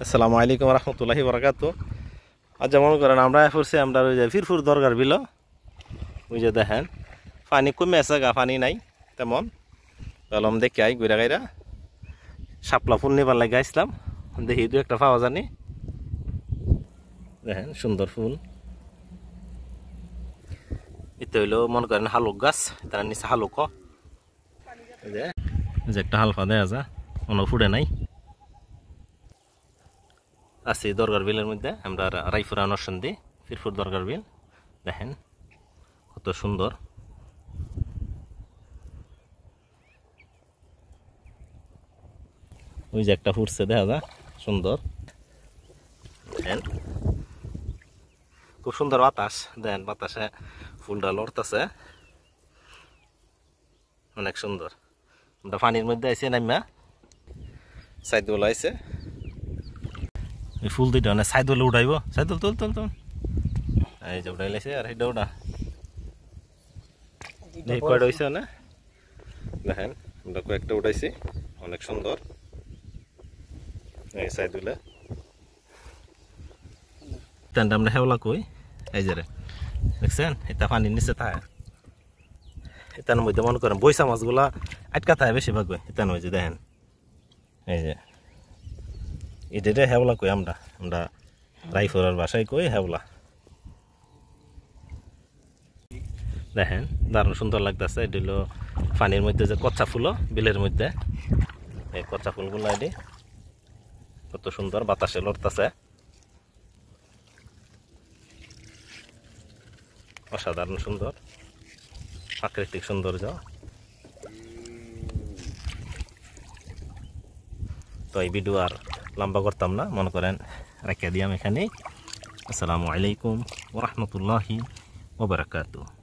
আসসালামু আলাইকুম রহমতুল্লাহি বরকাতুহু। আজ যেমন করেন আমরা পড়ছি আমরা ওই যে ফিরফুর দরগার বিল ওই যে দেখেন পানি কমে আছে গা, পানি নাই তেমন। কলম দেখে আই ঘুরা গাইরা শাপলা ফুল নিবার লাগে আসলাম, দেখি দু একটা পাওয়া জানি। দেখেন সুন্দর ফুল। এটা হইলো মনে করেন হালুক গাছ, তার নিচে হালুক যে একটা হালফা দেয়া যা কোনো ফুটে নাই। আছি দরগার বিলের মধ্যে, আমরা রায়পুরা নরসিংদী ফিরফুর দরগার বিল। দেখেন কত সুন্দর। ওই যে একটা ফুটছে দেখা যা সুন্দর। দেখেন খুব সুন্দর বাতাস, দেখেন বাতাসে ফুলটা লড়তেছে, অনেক সুন্দর। আমরা পানির মধ্যে আইসি নাইমা সাইদুল আইসে এই ফুল দুইটা মানে সাইদুল উঠাইব, সাইদুল তুল তুল তুল এই যে উঠাই লাইছে। আর সেইটা উঠা দেখি কয়টা হয়েছে না, দেখেন আমরা কয়েকটা উঠাইছি, অনেক সুন্দর। এই সাইদুলে তেনটা আমরা হেওলা কই, এই যে দেখছেন এটা পানির নিচে থাকে। এটার মধ্যে মনে করেন বৈশা মাছগুলা আটকা থাকে বেশিরভাগ, এটার মধ্যে দেখেন এই যে এটা হেওলা কই। আমরা আমরা রায়পুরার ভাষায় কই হেওলা। দেখেন দারুণ সুন্দর লাগতেছে। এটা হলো পানির মধ্যে যে কচ্ছা ফুল বিলের মধ্যে, এই কচ্ছা ফুলগুলো এটি কত সুন্দর বাতাসে লড়তেছে, অসাধারণ সুন্দর প্রাকৃতিক সৌন্দর্য। তো এই ভিডিও আর লম্বা করতাম না, মনে করেন রেখে দিয়াম এখানে। আসসালামু আলাইকুম ওয়া রাহমাতুল্লাহি ওয়া বারাকাতুহু।